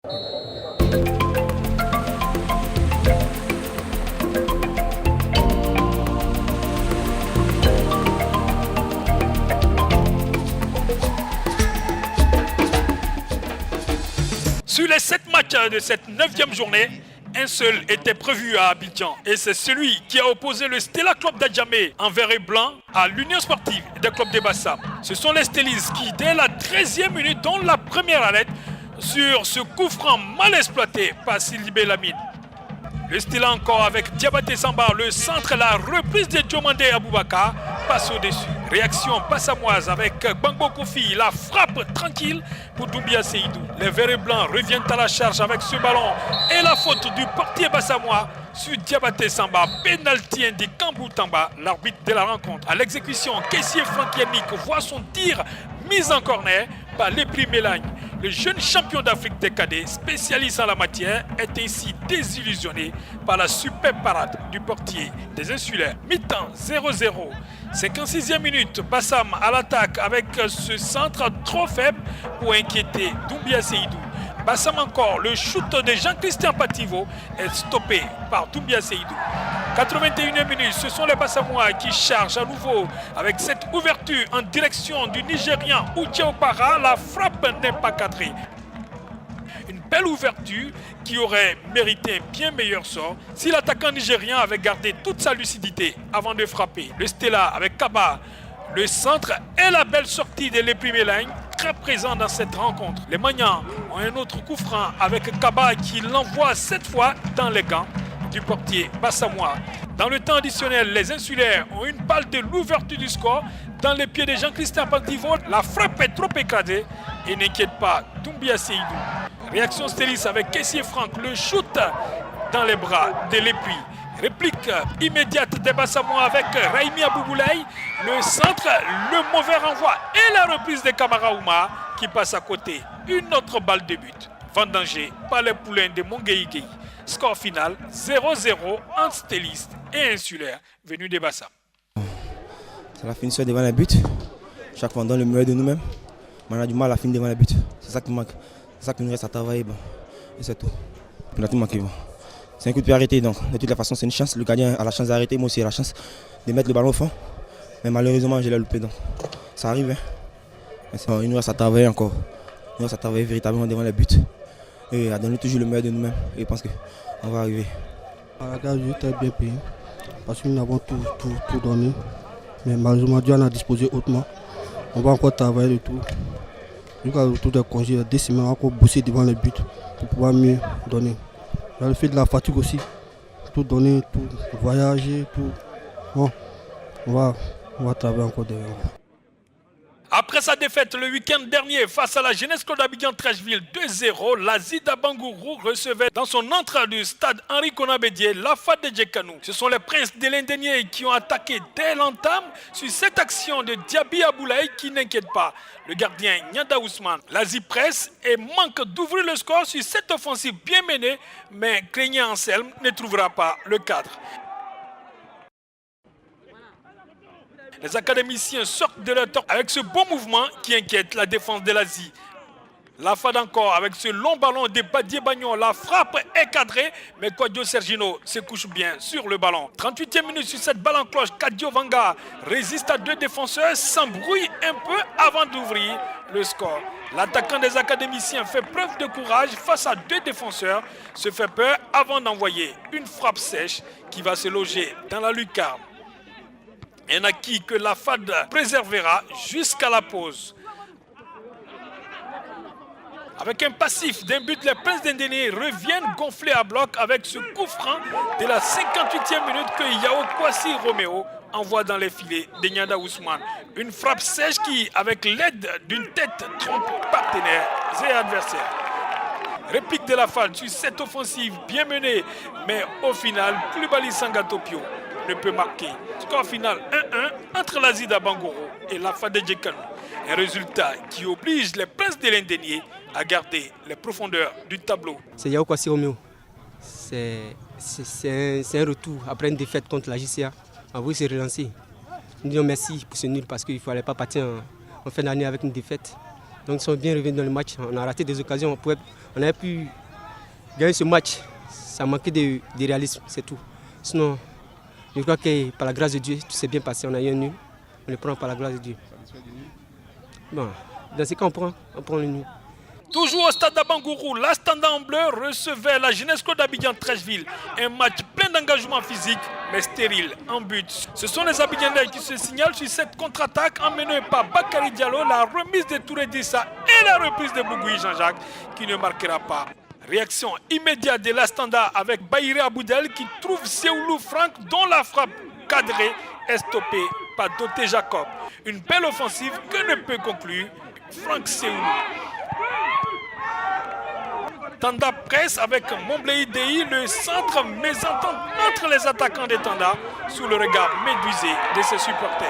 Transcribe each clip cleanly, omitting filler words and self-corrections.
Sur les 7 matchs de cette 9e journée, un seul était prévu à Abidjan et c'est celui qui a opposé le Stella Club d'Adjamé en vert et blanc à l'Union Sportive des Clubs de Bassam. Ce sont les Stellis qui, dès la 13e minute, donnent la première alerte sur ce coup franc mal exploité par Sidibé Lamine. Le Stella encore avec Diabaté Samba, le centre, la reprise de Diomandé Aboubakar passe au-dessus. Réaction bassamoise avec Bangbo Kofi, la frappe tranquille pour Doumbia Seydou. Les verts et blancs reviennent à la charge avec ce ballon et la faute du portier bassamois sur Diabaté Samba. Penalty indique Kambou Tamba, l'arbitre de la rencontre. À l'exécution, caissier Franck Yannick voit son tir mis en corner par l'Épris Mélagne. Le jeune champion d'Afrique des cadets, spécialiste en la matière, est ainsi désillusionné par la superbe parade du portier des insulaires. Mi-temps 0-0. 56e minute, Bassam à l'attaque avec ce centre trop faible pour inquiéter Doumbia Seydou. Bassam encore, le shoot de Jean-Christian Pativo est stoppé par Doumbia Seydou. 81e minute, ce sont les Bassamois qui chargent à nouveau avec cette ouverture en direction du Nigérian Uche Okpara. La frappe n'est pas cadrée. Une belle ouverture qui aurait mérité un bien meilleur sort si l'attaquant nigérien avait gardé toute sa lucidité avant de frapper. Le Stella avec Kaba, le centre et la belle sortie de l'Épris Mélagne, très présent dans cette rencontre. Les Magnans ont un autre coup franc avec Kaba qui l'envoie cette fois dans les gants du portier bassamois. Dans le temps additionnel, les insulaires ont une balle de l'ouverture du score dans les pieds de Jean-Christian Pativo. La frappe est trop écrasée et n'inquiète pas Doumbia Seydou. Réaction Stellis avec Kessier Franck, le shoot dans les bras de l'Épris. Réplique immédiate des Bassamois avec Raimi Abouboulaye. Le centre, le mauvais renvoi et la reprise de Kamara Oumar qui passe à côté. Une autre balle de but. Vendangé par les poulains de Mongueïgueï. Score final 0-0 entre Stellis et insulaire venus des Bassam. C'est la finition devant les buts. Chaque fois on donne le meilleur de nous-mêmes. On a du mal à finir devant les buts. C'est ça qui manque. C'est ça qui nous reste à travailler. Bon. Et c'est tout. On a tout manqué. Bon. C'est un coup de pied arrêté. Donc de toute façon c'est une chance. Le gardien a la chance d'arrêter. Moi aussi j'ai la chance de mettre le ballon au fond. Mais malheureusement je l'ai loupé. Donc ça arrive. Hein. Il nous reste à travailler encore. Il nous reste à travailler véritablement devant les buts. Et à donner toujours le meilleur de nous-mêmes. Et je pense qu'on va arriver. À la gare, j'étais bien payé. Parce que nous avons tout donné. Mais malheureusement, Dieu en a disposé hautement. On va encore travailler le tout. Jusqu'à le retour des congés, 2 semaines, on va encore bosser devant les buts pour pouvoir mieux donner. Il y a le fait de la fatigue aussi. Tout donner, tout voyager, tout. Bon, on va travailler encore derrière. Après sa défaite le week-end dernier face à la Jeunesse Club d'Abidjan Trècheville 2-0, la Zida Bangourou recevait dans son entrée du stade Henri Konabédié la FAD de Djekanou. Ce sont les princes de l'Indénier qui ont attaqué dès l'entame sur cette action de Diaby Aboulaye qui n'inquiète pas le gardien Nyanda Ousmane. La presse et manque d'ouvrir le score sur cette offensive bien menée, mais craignant Anselme ne trouvera pas le cadre. Les académiciens sortent de leur temps avec ce bon mouvement qui inquiète la défense de l'Asie. La FAD encore avec ce long ballon de Badié Bagnon. La frappe est cadrée, mais Kwadjo Sergino se couche bien sur le ballon. 38e minute sur cette balle en cloche. Kadio Vanga résiste à 2 défenseurs, s'embrouille un peu avant d'ouvrir le score. L'attaquant des académiciens fait preuve de courage face à 2 défenseurs, se fait peur avant d'envoyer une frappe sèche qui va se loger dans la lucarne. Un acquis que la FAD préservera jusqu'à la pause. Avec un passif d'un but, les Princes d'Indénié reviennent gonfler à bloc avec ce coup franc de la 58e minute que Yao Kwasi Roméo envoie dans les filets de Nyanda Ousmane. Une frappe sèche qui, avec l'aide d'une tête, trompe partenaires et adversaires. Réplique de la FAD sur cette offensive bien menée, mais au final, Koulibaly Sangatopio ne peut marquer. Score final 1-1 entre la Zida Bangoro et la FAD de Djekanou. Un résultat qui oblige les Princes de l'Indénié à garder les profondeurs du tableau. C'est Yao Kwasi Romeo. C'est un retour après une défaite contre la JCA. On veut se relancer. Nous disons merci pour ce nul parce qu'il ne fallait pas partir en fin d'année avec une défaite. Donc ils sont bien revenus dans le match. On a raté des occasions. On avait pu gagner ce match. Ça manquait de réalisme, c'est tout. Sinon, je crois que par la grâce de Dieu, tout s'est bien passé. On a eu un nul. On le prend par la grâce de Dieu. Bon, dans ce cas, on prend le nul. Toujours au stade d'Abangourou, l'Astanda en bleu recevait la Jeunesse Club d'Abidjan Treichville. Un match plein d'engagement physique, mais stérile, en but. Ce sont les Abidjanais qui se signalent sur cette contre-attaque emmenée par Bakary Diallo, la remise de Touré Dissa et la reprise de Bougoui Jean-Jacques qui ne marquera pas. Réaction immédiate de l'Astanda avec Baïré Aboudel qui trouve Seoulou Franck dont la frappe cadrée est stoppée par Doté Jacob. Une belle offensive que ne peut conclure Franck Seoulou. Tanda presse avec Mombleï Dei, le centre mésentente entre les attaquants de Tanda sous le regard médusé de ses supporters.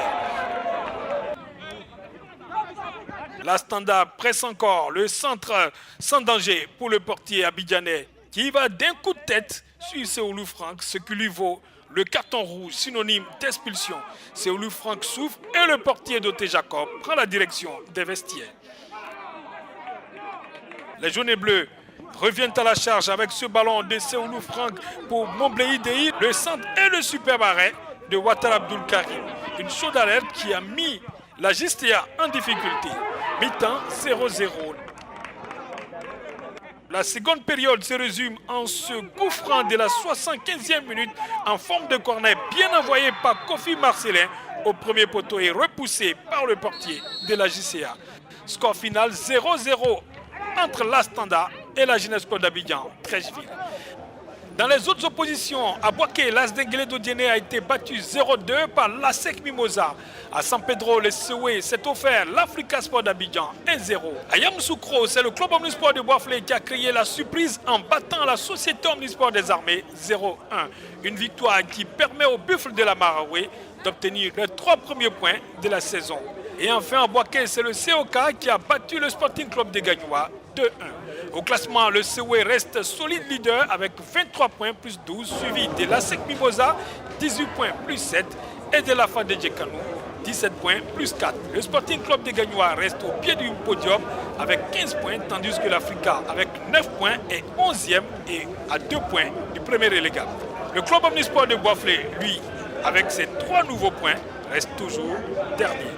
L'Astanda presse encore le centre sans danger pour le portier abidjanais qui va d'un coup de tête sur Seoulou Franck, ce qui lui vaut le carton rouge synonyme d'expulsion. Seoulou Franck souffre et le portier Doté Jacob prend la direction des vestiaires. Les jaunes et bleus reviennent à la charge avec ce ballon de Seoulou Franck pour Mombleï Dei, le centre et le superbe arrêt de Ouattara Abdoul Karim. Une chaude alerte qui a mis la Gistea en difficulté. Mi-temps 0-0. La seconde période se résume en ce coup franc de la 75e minute en forme de corner bien envoyé par Kofi Marcelin au premier poteau et repoussé par le portier de la JCA. Score final 0-0 entre l'Astanda et la Jeunesse Club d'Abidjan Treichville. Dans les autres oppositions, à Boaké, l'As d'Enguélé d'Odiéné a été battu 0-2 par l'ASEC Mimosa. À San Pedro, le Sewé s'est offert l'Africa Sport d'Abidjan 1-0. À Yamoussoukro, c'est le club Omnisport de Boisflé qui a créé la surprise en battant la Société Omnisport des Armées 0-1. Une victoire qui permet au Buffle de la Maraoué d'obtenir les 3 premiers points de la saison. Et enfin, à Boaké, c'est le COK qui a battu le Sporting Club de Gagnoa 2-1. Au classement, le COE reste solide leader avec 23 points plus 12, suivi de l'ASEC Mimosa, 18 points plus 7, et de la FAD de Djekanou, 17 points plus 4. Le Sporting Club de Gagnoa reste au pied du podium avec 15 points, tandis que l'Africa, avec 9 points, est 11e et à 2 points du premier relégable. Le club Omnisport de Boisflé, lui, avec ses 3 nouveaux points, reste toujours dernier.